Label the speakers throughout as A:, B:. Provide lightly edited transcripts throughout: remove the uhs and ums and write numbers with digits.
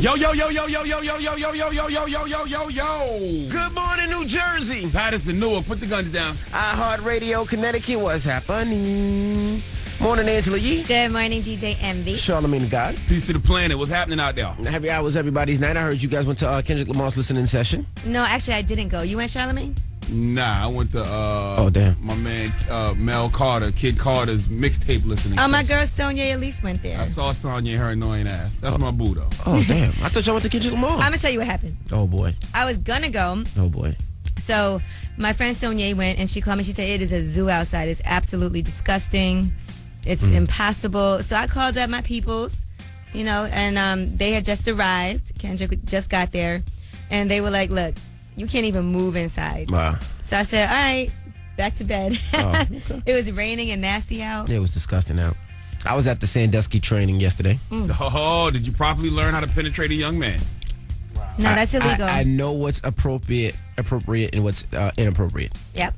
A: Yo, yo, yo, yo, yo, yo, yo, yo, yo, yo, yo, yo, yo, yo, yo, yo.
B: Good morning, New Jersey.
A: Patterson, Newark, put the guns down.
B: iHeartRadio, Connecticut, what's happening? Morning, Angela Yee.
C: Good morning, DJ Envy.
B: Charlamagne the God.
A: Peace to the planet. What's happening out there?
B: Happy hours, everybody's night. I heard you guys went to Kendrick Lamar's listening session.
C: No, actually, I didn't go. You went, Charlamagne?
A: Nah, I went to
B: damn.
A: my man Mel Carter, Kid Carter's mixtape listening
C: Oh, my
A: session.
C: girl Sonia Elise went there.
A: I saw Sonya and her annoying ass. That's my boo, though.
B: Oh, damn. I thought y'all went to Kendrick Lamar.
C: I'm going to tell you what happened.
B: Oh, boy.
C: I was going to go.
B: Oh, boy.
C: So my friend Sonia went, and she called me. She said, it is a zoo outside. It's absolutely disgusting. It's impossible. So I called up my peoples, you know, and they had just arrived. Kendrick just got there. And they were like, look, you can't even move inside.
B: Wow.
C: So I said, all right, back to bed.
B: Oh, okay.
C: It was raining and nasty out.
B: It was disgusting out. I was at the Sandusky training yesterday.
A: Oh, did you properly learn how to penetrate a young man?
C: No, that's illegal.
B: I know what's appropriate and what's inappropriate.
C: Yep.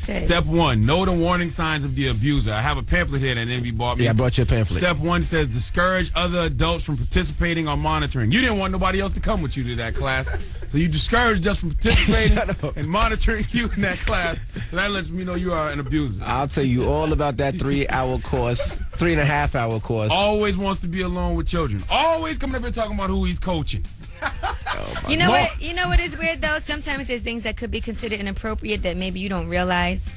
C: Good.
A: Step 1, know the warning signs of the abuser. I have a pamphlet here that Envy bought me.
B: Yeah, I brought you a pamphlet.
A: Step 1 says discourage other adults from participating or monitoring. You didn't want nobody else to come with you to that class, so you discouraged us from participating and monitoring you in that class. So that lets me know you are an abuser.
B: I'll tell you all about that 3-hour course, 3.5-hour course.
A: Always wants to be alone with children. Always coming up here talking about who he's coaching.
C: You know what? You know what is weird though? Sometimes there's things that could be considered inappropriate that maybe you don't realize.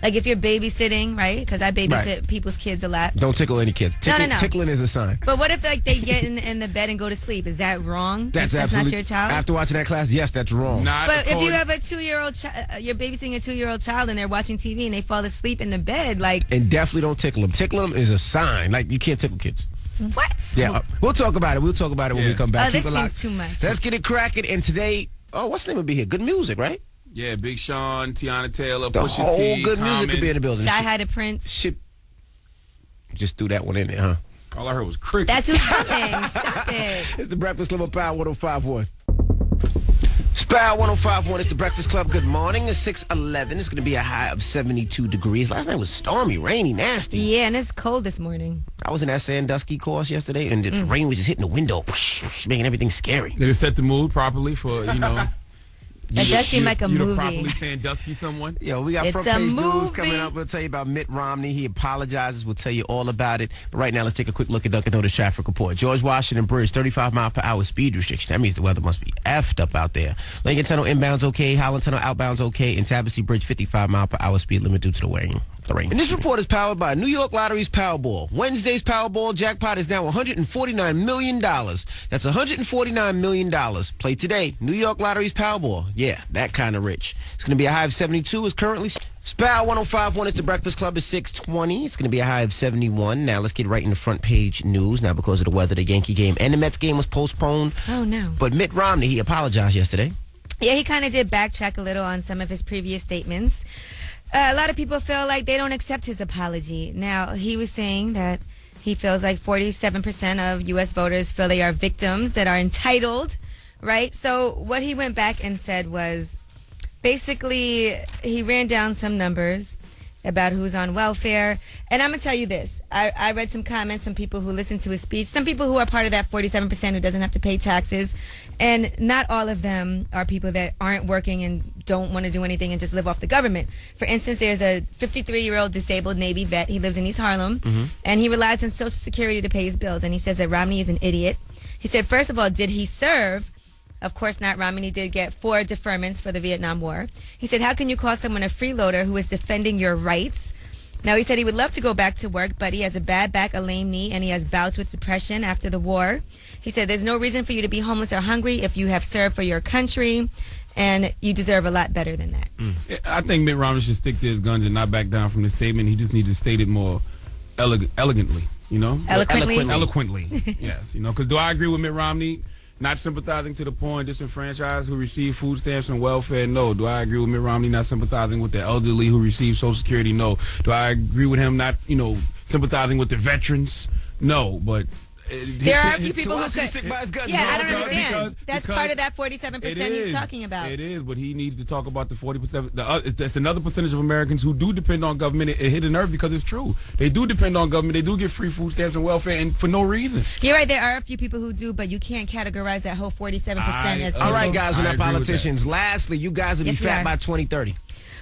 C: Like if you're babysitting, right? Because I babysit people's kids a lot.
B: Don't tickle any kids.
C: No.
B: Tickling is a sign.
C: But what if like they get in the bed and go to sleep? Is that wrong?
B: That's
C: not
B: absolutely
C: your child.
B: After watching that class, yes, that's wrong.
C: But if you have a 2-year-old, you're babysitting a 2-year-old child and they're watching TV and they fall asleep in the bed, like.
B: And definitely don't tickle them. Tickling them is a sign. Like you can't tickle kids.
C: What?
B: Yeah, we'll talk about it. We'll talk about it when we come back.
C: Oh, this seems too much.
B: Let's get it cracking. And today, what's the name will be here? Good music, right?
A: Yeah, Big Sean, Tiana Taylor,
B: The
A: Pusha
B: whole
A: T,
B: good
A: Common.
B: music could be in the building.
C: Sky High to Prince.
B: Shit. Just threw that one in there, huh?
A: All I heard was cricket.
C: That's who's coming. Stop it.
B: It's the Breakfast Club of Power 105.1. Power 105.1. It's the Breakfast Club. Good morning. It's 6:11. It's going to be a high of 72 degrees. Last night was stormy, rainy, nasty.
C: Yeah, and it's cold this morning.
B: I was in that Sandusky course yesterday, and the rain was just hitting the window, making everything scary.
A: Did it set the mood properly for, you know...
C: That does seem like a
A: you
C: movie.
A: You properly Sandusky someone?
B: Yo, we got
C: It's
B: front
C: a
B: page news
C: movie.
B: coming up. We'll tell you about Mitt Romney. He apologizes. We'll tell you all about it. But right now, let's take a quick look at Dunkin' Donuts traffic report. George Washington Bridge, 35-mile-per-hour speed restriction. That means the weather must be effed up out there. Lincoln Tunnel inbounds okay. Holland Tunnel outbounds okay. And Tabassy Bridge, 55-mile-per-hour speed limit due to the rain. And this report is powered by New York Lottery's Powerball. Wednesday's Powerball jackpot is now $149 million. That's $149 million. Play today. New York Lottery's Powerball. Yeah, that kind of rich. It's going to be a high of 72. It's currently... Spow 105.1. It's the Breakfast Club. It's 6:20. It's going to be a high of 71. Now, let's get right into front page news. Now, because of the weather, the Yankee game and the Mets game was postponed.
C: Oh, no.
B: But Mitt Romney, he apologized yesterday.
C: Yeah, he kind of did backtrack a little on some of his previous statements. A lot of people feel like they don't accept his apology. Now, he was saying that he feels like 47% of U.S. voters feel they are victims that are entitled, right? So what he went back and said was basically he ran down some numbers about who's on welfare. And I'm going to tell you this. I read some comments from people who listened to his speech, some people who are part of that 47% who doesn't have to pay taxes. And not all of them are people that aren't working and don't want to do anything and just live off the government. For instance, there's a 53-year-old disabled Navy vet. He lives in East Harlem, and he relies on Social Security to pay his bills. And he says that Romney is an idiot. He said, first of all, did he serve? Of course not. Romney did get 4 deferments for the Vietnam War. He said, how can you call someone a freeloader who is defending your rights? Now, he said he would love to go back to work, but he has a bad back, a lame knee, and he has bouts with depression after the war. He said there's no reason for you to be homeless or hungry if you have served for your country, and you deserve a lot better than that.
A: I think Mitt Romney should stick to his guns and not back down from the statement. He just needs to state it more elegantly, you know?
C: Eloquently?
A: Eloquently, yes. You know, because do I agree with Mitt Romney? Not sympathizing to the poor and disenfranchised who receive food stamps and welfare? No. Do I agree with Mitt Romney not sympathizing with the elderly who receive Social Security? No. Do I agree with him not, sympathizing with the veterans? No. But
C: There are a few people
B: So
C: who
B: why should he
C: could.
B: stick by his guns?
C: Yeah, I don't
A: Because-
C: understand. That's
A: because
C: part of that 47% he's talking about.
A: It is, but he needs to talk about the 40%. It's another percentage of Americans who do depend on government. It hit a nerve because it's true. They do depend on government. They do get free food stamps and welfare, and for no reason.
C: You're right. There are a few people who do, but you can't categorize that whole 47% as people.
B: All right, guys, we're
A: I
B: not
A: agree with
B: politicians. Lastly, you guys will be
C: Yes, we
B: fat
C: are.
B: by 2030.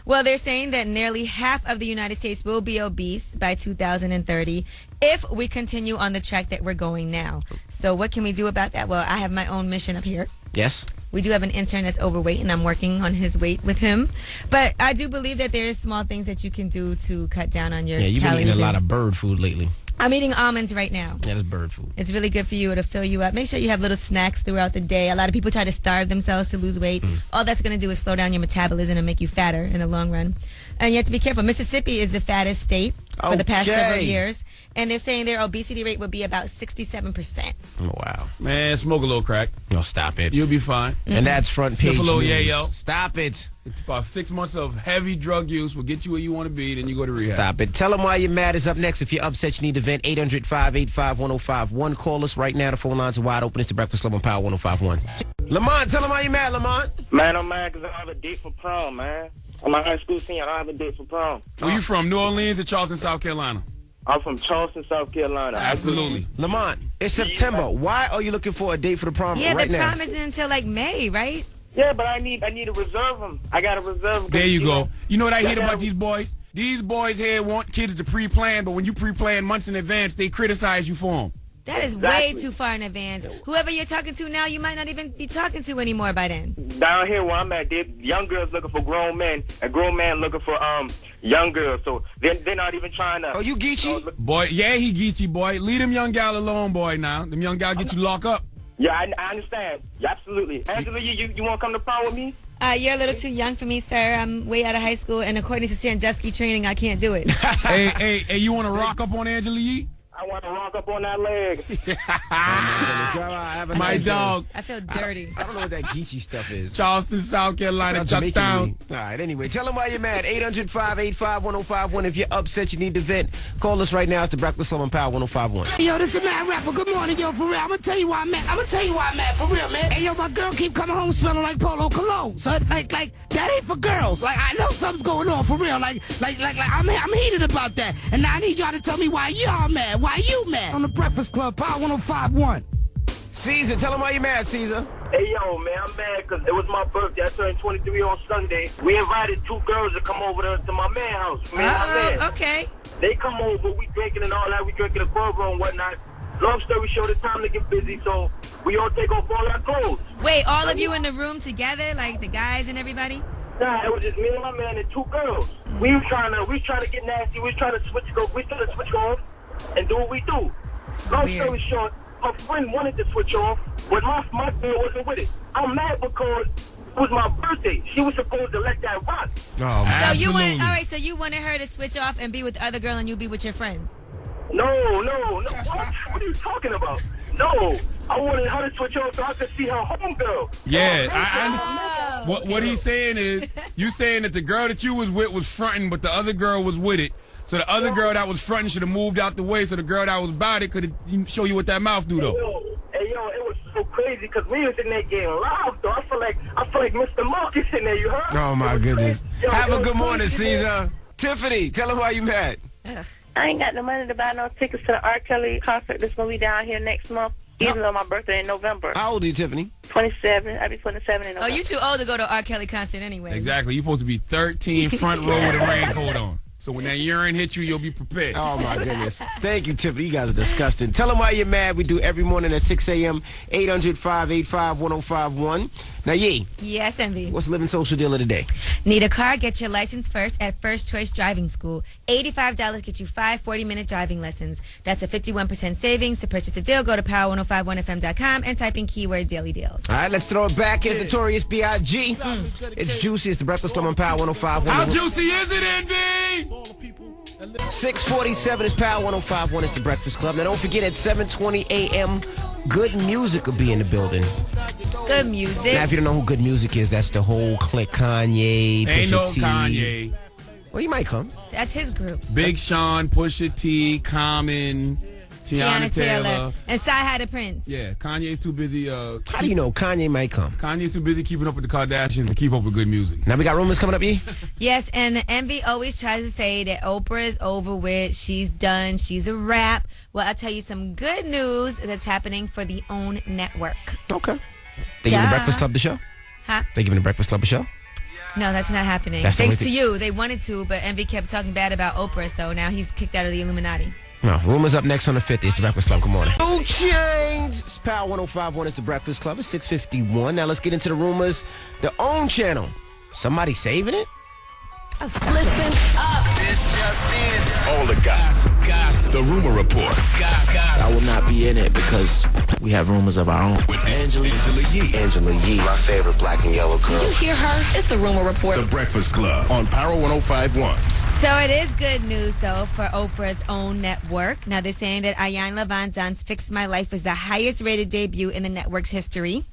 C: Well, they're saying that nearly half of the United States will be obese by 2030 if we continue on the track that we're going now. So what can we do about that? Well, I have my own mission up here.
B: Yes.
C: We do have an intern that's overweight, and I'm working on his weight with him. But I do believe that there's small things that you can do to cut down on your
B: Yeah, you've been
C: calories.
B: eating a lot of bird food lately.
C: I'm eating almonds right now.
B: Yeah, that's bird food.
C: It's really good for you. It'll fill you up. Make sure you have little snacks throughout the day. A lot of people try to starve themselves to lose weight. All that's going to do is slow down your metabolism and make you fatter in the long run. And you have to be careful. Mississippi is the fattest state for the past several
B: Okay.
C: years. And they're saying their obesity rate would be about 67%.
B: Oh, wow.
A: Man, smoke a little crack.
B: No, stop it.
A: You'll be fine.
B: And that's front
A: Sniff
B: page
A: a little
B: news.
A: yayo.
B: Stop it.
A: It's about 6 months of heavy drug use will get you where you want to be, then you go to rehab.
B: Stop it. Tell them why you're mad is up next. If you're upset, you need to vent. 800-585-1051. Call us right now. The phone lines are wide open. It's the Breakfast Club on Power 105.1. Lamont, tell them why you're mad, Lamont.
D: Man, I'm mad because I have a date for prom, man. I'm a high school senior. I have a date for prom.
A: Where you from, New Orleans or Charleston, South Carolina?
D: I'm from Charleston, South Carolina.
A: Absolutely.
B: Lamont, it's September. Why are you looking for a date for the prom
C: Yeah,
B: right
C: the
B: now?
C: prom isn't until like May, right?
D: Yeah, but I need to reserve them. I got to reserve them.
A: There you go.
D: know,
A: You know what I hate
D: Yeah.
A: about these boys? These boys here want kids to pre-plan, but when you pre-plan months in advance, they criticize you for them.
C: That is way
D: Exactly.
C: too far in advance. Whoever you're talking to now, you might not even be talking to anymore by then.
D: Down here where I'm at, young girls looking for grown men, and grown men looking for young girls. So they're not even trying to.
B: Oh, you Geechee?
A: Boy, yeah, he geeky, boy. Leave them young gal alone, boy, now. Them young gal get you locked up.
D: Yeah, I understand. Yeah, absolutely. Angela, you want to come to prom with me?
C: You're a little too young for me, sir. I'm way out of high school, and according to Sandusky training, I can't do it.
A: hey, you want to rock up on Angela Yee?
D: I want to rock up on that leg.
B: Have a
A: My
B: nice day.
A: dog.
C: I feel dirty.
B: I don't know what that Geechee stuff is.
A: Charleston, South Carolina,
B: Sounds
A: shut
B: Jamaican
A: down.
B: to me. All right, anyway, tell them why you're mad. 800-585-1051. If you're upset, you need to vent. Call us right now. It's the Breakfast Club on Power 105.1.
E: Yo, this is Mad Rapper. Good morning, yo, for real. I'm gonna tell you why I'm mad. For real, man. Hey, yo, my girl keep coming home smelling like Polo Cologne. So, like, that ain't for girls. Like, I know something's going on, for real. Like, I'm heated about that. And now I need y'all to tell me why y'all mad. Why you mad? On the Breakfast Club, Power 105.1.
B: Caesar, tell them why you're mad, Caesar.
D: Hey, yo, man, I'm mad because it was my birthday. I turned 23 on Sunday. We invited 2 girls to come over to my man's house. Me and my man.
C: Okay.
D: They come over, we drinking and all that. We drinking a Corvo and whatnot. Long story short, it's time to get busy, so we all take off all our clothes.
C: Wait, all of you in the room together, like the guys and everybody?
D: Nah, it was just me and my man and 2 girls. We was trying to get nasty. We was trying to switch off and do what we do. Long
C: weird.
D: story short, her friend wanted to switch off, but my girl wasn't with it. I'm mad because it was my birthday. She was supposed to let that rock.
B: Oh, man.
C: So you
A: Absolutely.
C: want, all right, so you wanted her to switch off and be with the other girl and you be with your friend?
D: No. What are you talking about? No. I wanted her to switch off so I could see her homegirl.
A: Yeah,
C: Oh.
A: I what he's saying is, you saying that the girl that you was with was fronting, but the other girl was with it. So the other girl that was fronting should have moved out the way so the girl that was about it could show you what that mouth do, though.
D: Hey, yo, it was so crazy because we was in there getting loud, though. I feel like Mr. Marcus in there, you heard?
B: Oh, my
D: It was
B: goodness.
D: crazy. Yo,
B: Have
D: it
B: a
D: was
B: good morning,
D: crazy, man.
B: Caesar. Tiffany, tell them why you mad.
F: I ain't got the money to buy no tickets to the R. Kelly concert that's going to be down here next month, even though my birthday in November.
B: How old are you, Tiffany?
F: 27. I'll be 27 in
C: Oh,
F: November.
C: you too old to go to R. Kelly concert anyway.
A: Exactly. You're supposed to be 13, front row with a raincoat on. So when that urine hits you, you'll be prepared.
B: Oh, my goodness. Thank you, Tiffany. You guys are disgusting. Tell them why you're mad. We do every morning at 6 a.m., 800-585-1051. Now, Yee,
C: Yes, Envy.
B: what's the living social deal of the day?
C: Need a car? Get your license first at First Choice Driving School. $85 gets you 5 40-minute driving lessons. That's a 51% savings. To purchase a deal, go to power1051fm.com and type in keyword daily deals.
B: All right, let's throw it back. Here's Notorious B.I.G. It's juicy. It's the Breakfast Club on Power 105.1.
A: How juicy is it, Envy?
B: 647 is Power 105.1. It's the Breakfast Club. Now, don't forget, at 7:20 a.m., Good Music will be in the building.
C: Good music.
B: Now, if you don't know who Good Music is, that's the whole clique. Kanye,
A: Ain't
B: Pusha
A: no
B: T.
A: Kanye.
B: Well, you might come.
C: That's his group.
A: Big Sean, Pusha T, Common, Tiana Taylor.
C: And Sci-Hi the Prince.
A: Yeah, Kanye's too busy.
B: How do you know Kanye might come?
A: Kanye's too busy keeping up with the Kardashians to keep up with good music.
B: Now we got rumors coming up, E?
C: Yes, and Envy always tries to say that Oprah is over with. She's done. She's a wrap. Well, I'll tell you some good news that's happening for the OWN network.
B: Okay. They giving the Breakfast Club the show?
C: Huh?
B: They giving the Breakfast Club a show?
C: No, that's not happening.
B: That's
C: Thanks to you. They wanted to, but Envy kept talking bad about Oprah, so now he's kicked out of the Illuminati.
B: No, rumors up next on the 50th. It's the Breakfast Club. Good morning. No change. It's Power 105.1. It's the Breakfast Club. It's 6:51. Now let's get into the rumors. The OWN channel. Somebody saving it?
G: Listen up.
H: This just in. All the gossip. The rumor report.
I: I will not be in it because we have rumors of our own.
H: With Angela Yee. Angela Yee, my favorite black and yellow girl.
G: You hear her? It's the rumor report.
H: The Breakfast Club on Power 105.1.
C: So it is good news, though, for Oprah's OWN network. Now, they're saying that Ayan Lavanzan's Fix My Life was the highest-rated debut in the network's history.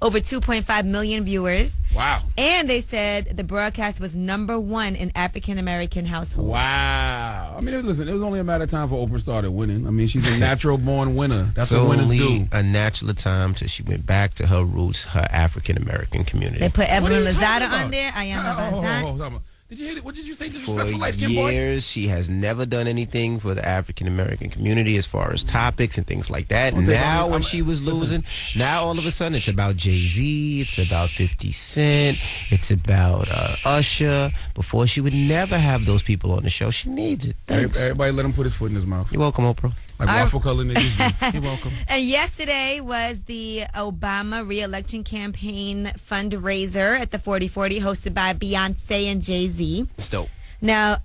C: Over 2.5 million viewers.
A: Wow.
C: And they said the broadcast was #1 in African-American households.
A: Wow. I mean, listen, it was only a matter of time for Oprah started winning. I mean, she's a natural-born winner. That's what winners do.
B: Only a natural time till she went back to her roots, her African-American community.
C: They put Evelyn
A: What are you talking
C: Lozada
A: about?
C: on there, Ayan
A: Hold
C: Lavanzan.
A: on. Did you hear it? What did you say?
B: For
A: Disrespectful light-skinned boy?
B: years, she has never done anything for the African-American community as far as topics and things like that.
A: I'll take
B: Now,
A: all-
B: when she was losing, now all of a sudden it's about Jay-Z, it's about 50 Cent, it's about Usher. Before, she would never have those people on the show. She needs it. Thanks.
A: Everybody let him put his foot in his mouth.
B: You're welcome, Oprah.
A: Like waffle color niggas do.
B: You're welcome.
C: And yesterday was the Obama re-election campaign fundraiser at the 4040 hosted by Beyonce and Jay-Z.
B: It's dope.
C: Now,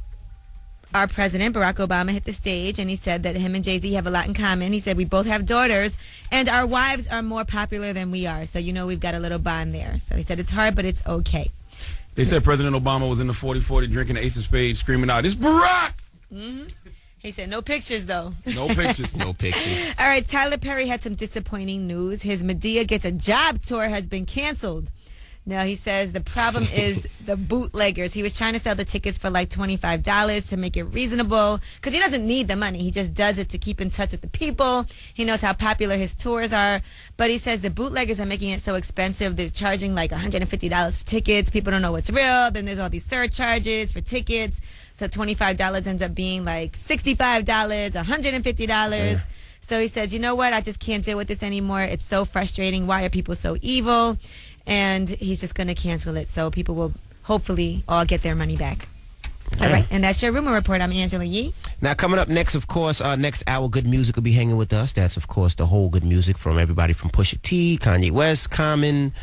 C: our president, Barack Obama, hit the stage and he said that him and Jay-Z have a lot in common. He said, we both have daughters and our wives are more popular than we are. So, we've got a little bond there. So he said, it's hard, but it's okay.
A: They said President Obama was in the 4040 drinking the Ace of Spades, screaming out, "It's Barack!"
C: Mm-hmm. He said, no pictures, though.
A: No pictures.
B: No pictures.
C: All right, Tyler Perry had some disappointing news. His Medea Gets a Job tour has been canceled. Now, he says the problem is the bootleggers. He was trying to sell the tickets for like $25 to make it reasonable because he doesn't need the money. He just does it to keep in touch with the people. He knows how popular his tours are. But he says the bootleggers are making it so expensive. They're charging like $150 for tickets. People don't know what's real. Then there's all these surcharges for tickets. So $25 ends up being like $65, $150. Yeah. So he says, you know what? I just can't deal with this anymore. It's so frustrating. Why are people so evil? And he's just going to cancel it. So people will hopefully all get their money back. Yeah. All right. And that's your rumor report. I'm Angela Yee.
B: Now, coming up next, of course, next hour, Good Music will be hanging with us. That's, of course, the whole good music from everybody from Pusha T, Kanye West, Common,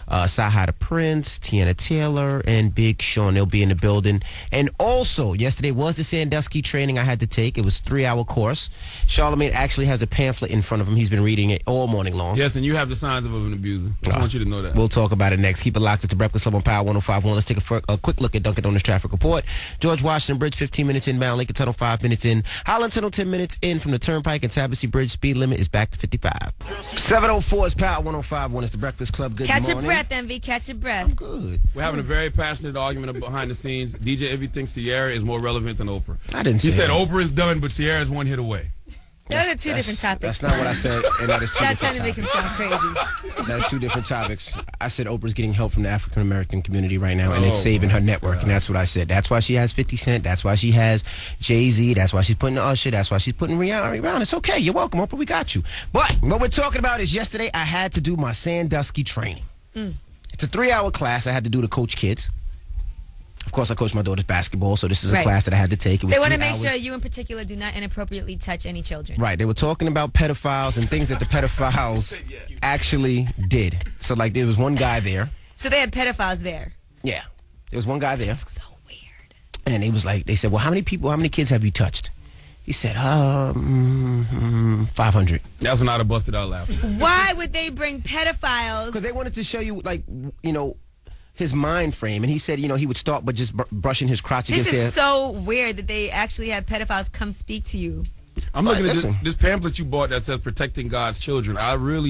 B: Sci-Hi the Prince, Tiana Taylor, and Big Sean. They'll be in the building. And also, yesterday was the Sandusky training I had to take. It was a 3-hour course. Charlamagne actually has a pamphlet in front of him. He's been reading it all morning long.
A: Yes, and you have the signs of an abuser. I just want you to know that.
B: We'll talk about it next. Keep it locked. It's the Breakfast Club on Power 105.1. Let's take a quick look at Dunkin' Donuts traffic report. George Washington Bridge, 15 minutes inbound. Lincoln Tunnel, 5 minutes in. Highland Tunnel, 10 minutes in from the Turnpike. And Sandusky Bridge, speed limit is back to 55. 704 is Power 105.1. It's the Breakfast Club. Good
C: morning. Catch your breath, Envy. Catch your breath.
B: I'm good.
A: We're having a very passionate argument behind the scenes. DJ Envy thinks Sierra is more relevant than Oprah.
B: I didn't say
A: He said
B: that.
A: Oprah is done, but Sierra is one hit away.
C: Those are two different topics.
B: That's not what I said, and that is two
C: That's trying
B: different
C: to make
B: topics.
C: him sound crazy.
B: That's two different topics. I said Oprah's getting help from the African-American community right now, and it's saving her network, and that's what I said. That's why she has 50 Cent. That's why she has Jay-Z. That's why she's putting Usher. That's why she's putting Rihanna around. It's okay. You're welcome, Oprah. We got you. But what we're talking about is yesterday I had to do my Sandusky training. It's a 3-hour class I had to do to coach kids. Of course, I coach my daughter's basketball, so this is a class that I had to take. It was
C: they want to
B: 3
C: make
B: hours.
C: sure you in particular do not inappropriately touch any children.
B: Right. They were talking about pedophiles and things that the pedophiles actually did. So, like, there was one guy there.
C: So they had pedophiles there.
B: Yeah. There was one guy there.
C: That's so weird.
B: And it was like, they said, well, how many kids have you touched? He said, 500.
A: That's when I'd have busted out laughing.
C: Why would they bring pedophiles?
B: Because they wanted to show you, like, his mind frame, and he said, he would start by just brushing his crotch
C: This
B: against
C: is so weird that they actually have pedophiles come speak to you.
A: I'm looking at this pamphlet you bought that says protecting God's children.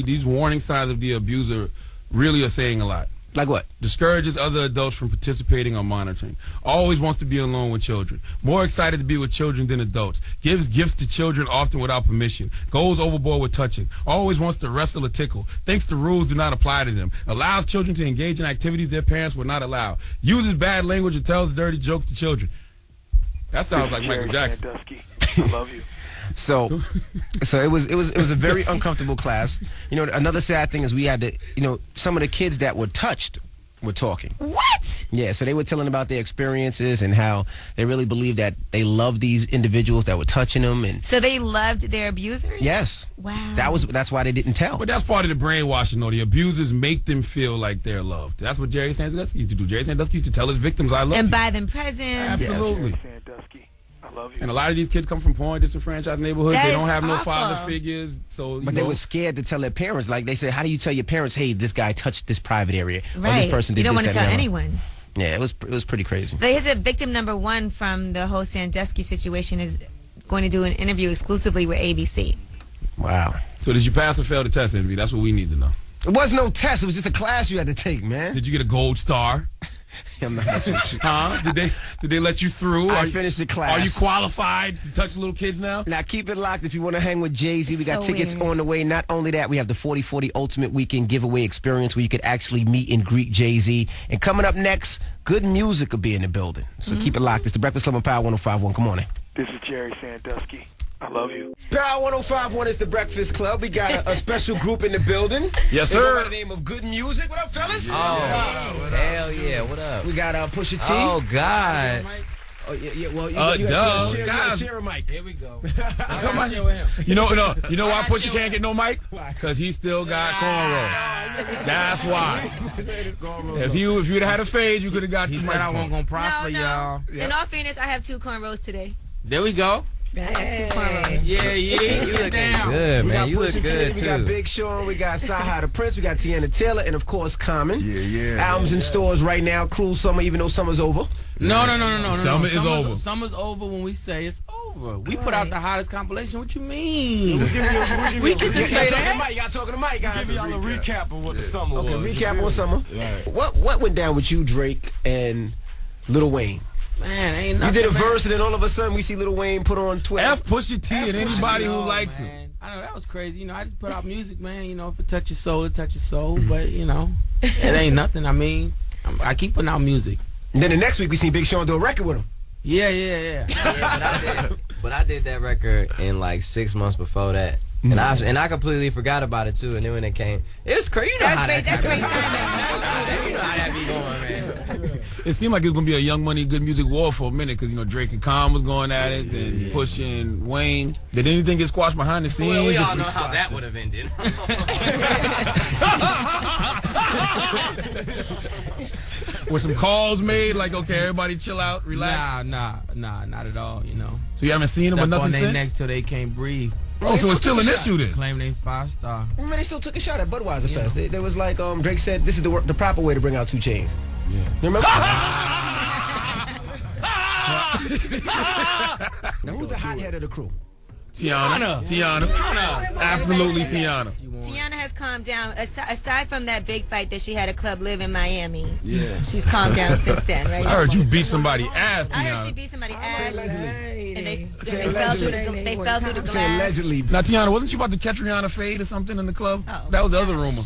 A: These warning signs of the abuser really are saying a lot.
B: Like what?
A: Discourages other adults from participating or monitoring. Always wants to be alone with children. More excited to be with children than adults. Gives gifts to children often without permission. Goes overboard with touching. Always wants to wrestle or tickle. Thinks the rules do not apply to them. Allows children to engage in activities their parents would not allow. Uses bad language and tells dirty jokes to children. That sounds like Michael Jackson.
J: Sandusky, I love you.
B: So it was a very uncomfortable class. You know, another sad thing is we had to, you know, some of the kids that were touched were talking.
C: What?
B: Yeah, so they were telling about their experiences and how they really believed that they loved these individuals that were touching them. And
C: so they loved their abusers?
B: Yes.
C: Wow.
B: That's why they didn't tell.
A: But that's part of the brainwashing, though. The abusers make them feel like they're loved. That's what Jerry Sandusky used to do. Jerry Sandusky used to tell his victims, I love you.
C: And buy them presents.
A: Absolutely.
J: Yes. Sandusky, I love you.
A: And a lot of these kids come from poor and disenfranchised neighborhoods.
C: That
A: they
C: is
A: don't have no
C: awful.
A: father figures. So,
B: But they were scared to tell their parents. Like they said, how do you tell your parents, hey, this guy touched this private area? Or
C: Right.
B: this person did
C: You don't
B: this,
C: want to
B: that,
C: tell
B: and the other.
C: anyone.
B: Yeah, it was pretty crazy.
C: Here's a victim number one from the whole Sandusky situation is going to do an interview exclusively with ABC.
B: Wow.
A: So did you pass or fail the test, Envy? That's what we need to know.
B: It was no test. It was just a class you had to take, man.
A: Did you get a gold star?
B: I'm not messing with you.
A: Huh? Did they let you through?
B: I finished the class.
A: Are you qualified to touch little kids now?
B: Now keep it locked if you want to hang with Jay-Z. We got
C: So
B: tickets
C: weird.
B: on the way. Not only that, we have the 40/40 Ultimate Weekend giveaway experience where you could actually meet and greet Jay-Z. And coming up next, good music will be in the building. So keep it locked. It's the Breakfast Club on Power 105.1. Come on in.
J: This is Jerry Sandusky. I love you.
B: Power 105.1 is the Breakfast Club. We got a special group in the building.
A: Yes,
B: They go
A: sir.
B: by the name of Good Music. What up, fellas?
K: Hell yeah, what up?
B: We got Pusha T.
K: Oh, God.
B: Oh, yeah, well, you
A: Duh.
B: you gotta
A: Guys.
B: share a mic.
K: Here we go.
A: Somebody, you know why Pusha can't get no mic? Because he still got cornrows. That's why. If you'd have had a fade, you could have got
K: He
A: the
K: said I
A: microphone.
K: wasn't going to prosper,
C: No.
K: y'all.
C: In all fairness, I have 2 cornrows today.
K: There we go.
C: I got 2 cornrows.
K: Yeah, you looking good,
B: We
K: man.
B: got
K: You look
B: Pusha T,
K: good,
B: we got
K: too.
B: Big Sean, we got Saha the Prince, we got Tiana Taylor, and of course Common.
J: Yeah.
B: Albums in stores right now. Cruel Summer, even though summer's over.
K: No.
A: Summer is over.
K: Summer's over when we say it's over. We put out the hottest compilation. What you mean? We can just say that.
B: You got talking to Mike, guys.
L: Give y'all a recap of what the summer was.
B: Okay, recap on summer. What went down with you, Drake, and Lil Wayne?
K: Man, ain't
B: You
K: nothing.
B: did a
K: man.
B: verse, and then all of a sudden we see Lil Wayne put on Twitter.
A: F Pusha T and anybody who
K: No,
A: likes him.
K: man. I know that was crazy. You know, I just put out music, man. You know, if it touch your soul, it touch your soul. But you know, it ain't nothing. I mean, I keep putting out music.
B: And then the next week we seen Big Sean do a record with him.
K: Yeah.
M: But I did that record in like 6 months before that. And I completely forgot about it too. And then when it came, it was crazy. You know how
C: That's great timing.
M: You know how that be going, man.
A: It seemed like it was gonna be a Young Money, Good Music war for a minute because Drake and Khan was going at it, then Push and Wayne. Did anything get squashed behind the scenes?
M: Well, we all know how that would have ended.
A: Were some calls made like, okay, everybody chill out, relax?
K: Nah, not at all. You know.
A: So you haven't seen them or
K: Step
A: nothing
K: on their
A: since?
K: necks till they can't breathe.
A: Oh, so it's still an issue then?
K: Claim they 5-star.
B: Remember they still took a shot at Budweiser Fest. There was like Drake said, this is the proper way to bring out 2 Chainz.
A: Yeah.
B: You remember? Now, who's the hothead of the crew?
A: Tiana. Absolutely Tiana.
C: Tiana has calmed down. Aside from that big fight that she had at Club Live in Miami,
A: Yeah.
C: she's calmed down since then, right?
A: I heard you beat somebody's ass,
C: I heard she
A: Tiana.
C: beat somebody's ass, and they fell through the glass.
B: Allegedly.
A: Now, Tiana, wasn't you about to catch Rihanna fade or something in the club?
C: Oh,
A: that was the other rumor.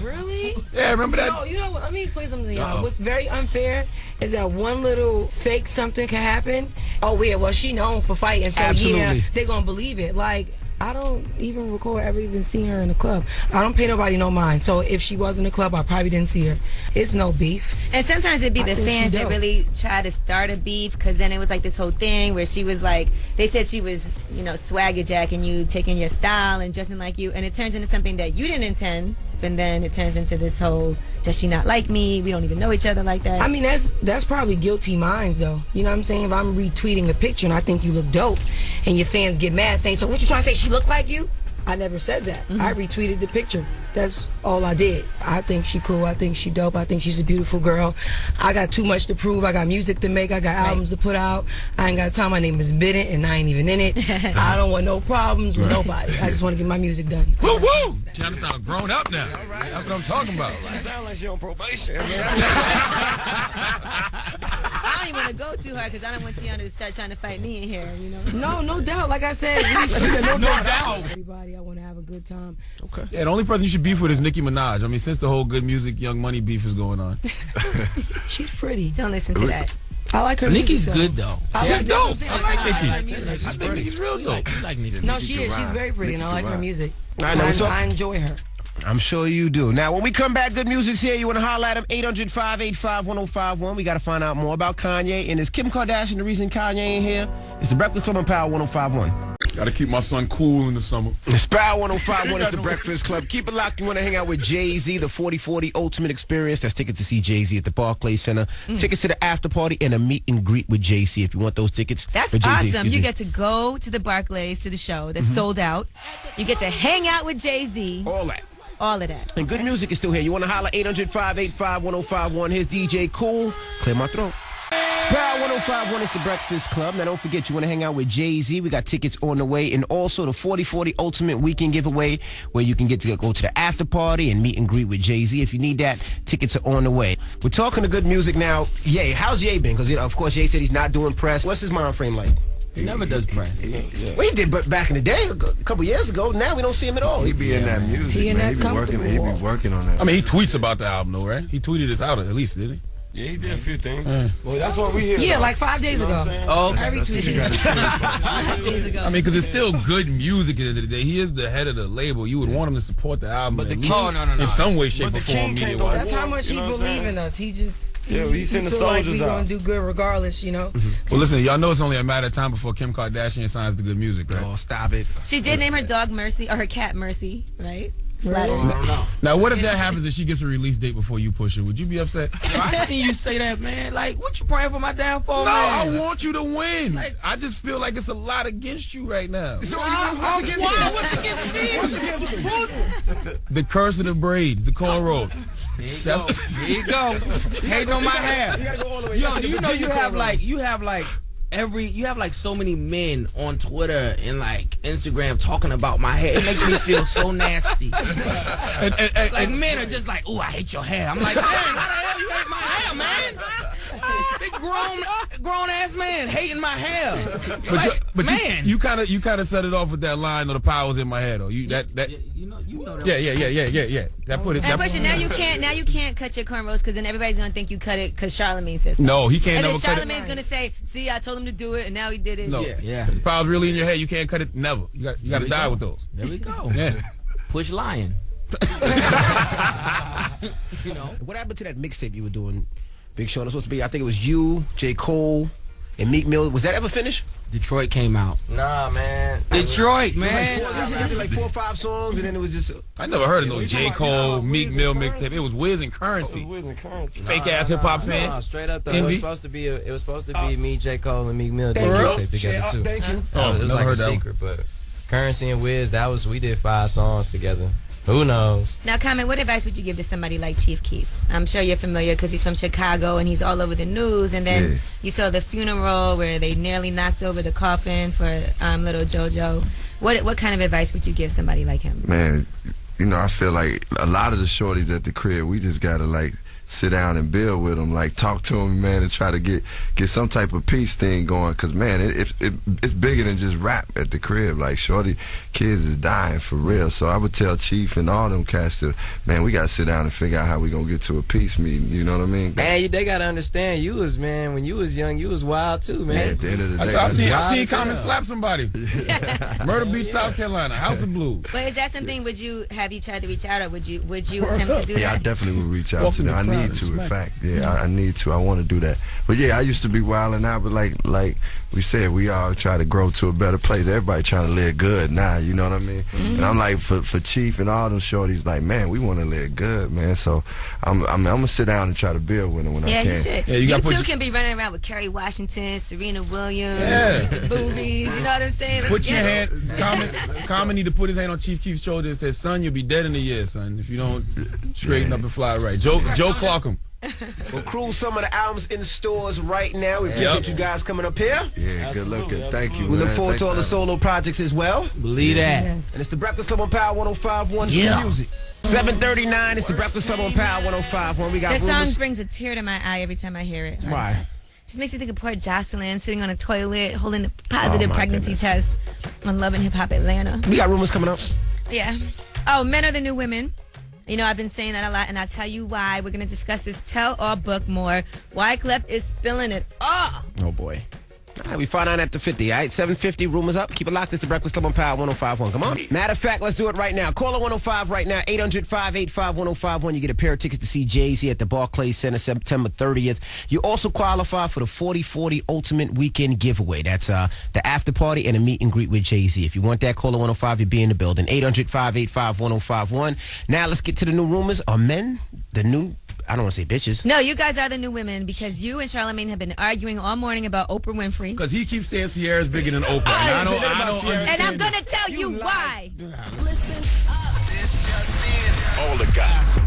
N: Really?
A: Yeah, remember that?
N: No, you know what? Let me explain something to y'all.
A: Uh-oh.
N: What's very unfair is that one little fake something can happen. Oh, yeah, well, she known for fighting, so
B: Absolutely.
N: yeah, they're going to believe it. Like, I don't even recall ever even seeing her in the club. I don't pay nobody no mind. So if she was in the club, I probably didn't see her. It's no beef.
C: And sometimes it'd be the
N: I think she
C: fans that
N: dope.
C: really try to start a beef, because then it was like this whole thing where she was like, they said she was, swagger jacking you, taking your style and dressing like you, and it turns into something that you didn't intend, and then it turns into this whole, does she not like me? We don't even know each other like that.
N: I mean, that's probably guilty minds, though. You know what I'm saying? If I'm retweeting a picture and I think you look dope, and your fans get mad saying, so what you trying to say, she look like you? I never said that. I retweeted the picture. That's all I did. I think she cool. I think she dope. I think she's a beautiful girl. I got too much to prove. I got music to make. I got albums to put out. I ain't got time. My name is Bidden, and I ain't even in it. I don't want no problems with nobody. I just want to get my music done.
A: Woo woo! Tiana sound grown up now. That's what I'm talking about.
L: She sound like she on probation.
C: I don't even want to go too hard because I don't want Tiana to start trying to fight me in here, you know?
N: No doubt. Like I said,
A: no doubt.
N: Everybody, I want to have a good time.
B: Okay.
A: Yeah, the only person you should beef with is Nicki Minaj. I mean, since the whole Good Music, Young Money beef is going on.
N: She's pretty.
C: Don't listen to that.
N: I like her
K: Nicki's
N: music,
K: good though.
A: She's dope. I like Nicki.
K: I think Nicki's real dope. You like Nicki?
N: No, she is. She's very pretty, and I like her music.
B: I
N: enjoy her.
B: I'm sure you do. Now, when we come back, Good Music's here. You want to holler at him, 800-585-1051. We got to find out more about Kanye. And is Kim Kardashian the reason Kanye ain't here? It's the Breakfast Club on Power 105.1.
A: Got to keep my son cool in the summer.
B: It's Power 105.1. It's the Breakfast Club. Keep it locked. You want to hang out with Jay-Z, the 40/40 Ultimate Experience. That's tickets to see Jay-Z at the Barclays Center. Tickets to the after party and a meet and greet with Jay-Z if you want those tickets.
C: That's awesome. You get to go to the Barclays to the show that's sold out. You get to hang out with Jay-Z.
B: All that.
C: All of that.
B: And Good Music is still here. You want to holler 800-585-1051. Here's DJ Cool. Clear my throat. It's Power 105.1. It's the Breakfast Club. Now, don't forget, you want to hang out with Jay-Z. We got tickets on the way. And also the 40/40 Ultimate Weekend Giveaway, where you can get to go to the after party and meet and greet with Jay-Z. If you need that, tickets are on the way. We're talking to Good Music now. Ye, how's Ye been? Because, of course, Ye said he's not doing press. What's his mind frame like?
K: He never does press.
B: Well, he did, but back in the day, a couple years ago. Now we don't see him at all.
O: He be in that music, man. He be working on that.
A: I mean, he tweets about the album, though, right? He tweeted this out at least, did he?
L: Yeah, he did a few things. Well, that's what we hear.
N: Yeah, like 5 days ago.
K: Oh,
N: I retweeted it 5 days ago.
A: I mean, because it's still good music at the end of the day. He is the head of the label. You would want him to support the album,
L: But the
A: least
L: king-
A: in some way, shape, or form, media-wise.
N: That's how much he believe in us. He just...
L: Yeah, he send the
N: feel like
L: soldiers
N: we
L: out.
N: gonna do good regardless, you know.
A: Well, listen, y'all know it's only a matter of time before Kim Kardashian signs the Good Music, right?
B: Oh, stop it.
C: She did name her dog Mercy, or her cat Mercy, right? Flattery.
K: I don't know.
A: Now, what if that happens and she gets a release date before you push it? Would you be upset?
K: I seen you say that, man. Like, what you praying for my downfall,
A: No,
K: man?
A: I want you to win. I just feel like it's a lot against you right now.
L: So what's against me?
K: What's against me?
L: What's against me?
A: The curse of the braids, the cornrow.
K: There you go. Hating on my hair. Yo, do you know you have like so many men on Twitter and like Instagram talking about my hair. It makes me feel so nasty. Like men are just like, "Ooh, I hate your hair." I'm like, "Man, why the hell you hate my hair, man?" Big grown ass man hating my hair.
A: But
K: man,
A: you kind of set it off with that line of the power's in my head, though. You know that. Yeah. That put it.
C: And Pusha, now you can't cut your cornrows because then everybody's gonna think you cut it because Charlamagne says so.
A: No, he can't.
C: And then
A: never cut it.
C: Charlamagne's gonna say, "See, I told him to do it, and now he did it."
A: No,
K: yeah.
A: If the power's really in your head, you can't cut it. Never. You got to die with those.
K: There we go.
A: Yeah.
K: Push lion.
B: You know, what happened to that mixtape you were doing, Big Sean? It was supposed to be, I think it was you, J. Cole, and Meek Mill. Was that ever finished?
K: Detroit came out.
M: Nah, man.
K: Detroit, man.
B: Like 4 or 5 songs, and then it was just...
A: I never heard of no J. Cole, Meek Mill mixtape. It was Wiz and Currency. Fake ass hip hop fan.
M: No, straight up though. It was supposed to be me, J. Cole, and Meek Mill doing mixtape together too.
B: Thank you.
M: It was like a secret, but Currency and Wiz, we did 5 songs together. Who knows?
C: Now, Common, what advice would you give to somebody like Chief Keef? I'm sure you're familiar because he's from Chicago and he's all over the news. And then you saw the funeral where they nearly knocked over the coffin for little JoJo. What kind of advice would you give somebody like him?
O: Man, you know, I feel like a lot of the shorties at the crib, we just gotta like sit down and build with them, like talk to them, man, and try to get some type of peace thing going. Cause man, it's bigger than just rap at the crib. Like shorty kids is dying for real. So I would tell Chief and all them cats to, man, we gotta sit down and figure out how we gonna get to a peace meeting. You know what I mean?
M: Man, they gotta understand when you was young, you was wild too, man.
O: Yeah, at the end of the day,
A: I seen Common slap somebody. Murder Beach, South Carolina, House of Blues.
C: But is that something? Have you tried to reach out, or would you attempt to do that?
O: Yeah, I definitely would reach out to them. I need to, in fact. Yeah, I need to. I want to do that. But yeah, I used to be wilding out, but like we said, we all try to grow to a better place. Everybody trying to live good now, you know what I mean? And I'm like, for Chief and all them shorties, like, man, we want to live good, man. So I'm gonna sit down and try to build with them when I can.
C: You should.
A: Yeah,
C: you too can be running around with Kerry Washington, Serena Williams, the boobies. You know what I'm saying? Let's
A: Put your
C: get
A: hand. Common need to put his hand on Chief Keef's shoulder and say, "Son, you'll be dead in a year, son, if you don't straighten up and fly right." Joe Clark him.
B: Well, crew, some of the albums in stores right now. We appreciate you guys coming up here.
O: Yeah, good looking. Thank you.
B: We look
O: man.
B: forward
O: Thanks
B: to all the
O: for
B: solo projects as well.
K: Believe that.
N: Yes.
B: And it's the Breakfast Club on Power 105.1
K: Yeah.
B: Music. 7:39. It's the Breakfast Club on Power 105.1. We got
C: That song
B: rumors.
C: brings a tear to my eye every time I hear it.
B: Why?
C: Just makes me think of poor Jocelyn sitting on a toilet holding a positive
B: Oh, my
C: pregnancy
B: goodness.
C: test on Love and Hip Hop Atlanta.
B: We got rumors coming up.
C: Yeah. Oh, men are the new women. You know, I've been saying that a lot, and I'll tell you why. We're going to discuss this tell-all book more. Wyclef is spilling it all.
B: Oh, boy. All right, we find out after 50, all right? 7:50, rumors up. Keep it locked. It's the Breakfast Club on Power 105.1. Come on. Matter of fact, let's do it right now. Caller 105 right now, 800-585-1051. You get a pair of tickets to see Jay-Z at the Barclays Center September 30th. You also qualify for the 40/40 Ultimate Weekend Giveaway. That's the after party and a meet and greet with Jay-Z. If you want that, caller 105, you'll be in the building. 800-585-1051. Now let's get to the new rumors. Are men the new... I don't want to say bitches.
C: No, you guys are the new women because you and Charlamagne have been arguing all morning about Oprah Winfrey.
A: Because he keeps saying Sierra's bigger than Oprah.
B: I
A: And
B: didn't say that
A: I
B: about
A: don't
B: Sierra.
C: And I'm going to tell you why.
H: All the gossip.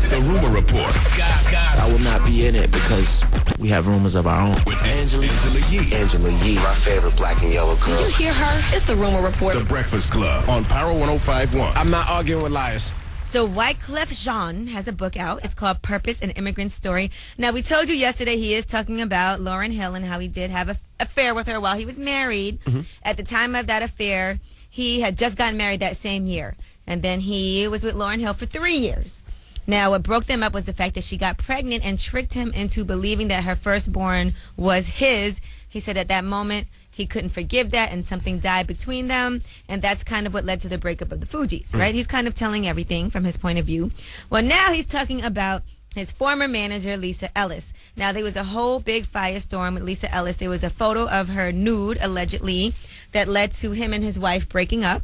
H: The rumor report.
I: I will not be in it because we have rumors of our own.
H: With Angela Yee.
I: Angela Yee, my favorite black and yellow girl.
G: Did you hear her? It's the Rumor Report.
H: The Breakfast Club on Power 105.1.
B: I'm not arguing with liars.
C: So Wyclef Jean has a book out. It's called Purpose, an Immigrant Story. Now, we told you yesterday he is talking about Lauryn Hill and how he did have an affair with her while he was married. At the time of that affair, he had just gotten married that same year. And then he was with Lauryn Hill for 3 years. Now, what broke them up was the fact that she got pregnant and tricked him into believing that her firstborn was his. He said at that moment he couldn't forgive that and something died between them. And that's kind of what led to the breakup of the Fugees, right? He's kind of telling everything from his point of view. Well, now he's talking about his former manager, Lisa Ellis. Now, there was a whole big firestorm with Lisa Ellis. There was a photo of her nude, allegedly, that led to him and his wife breaking up.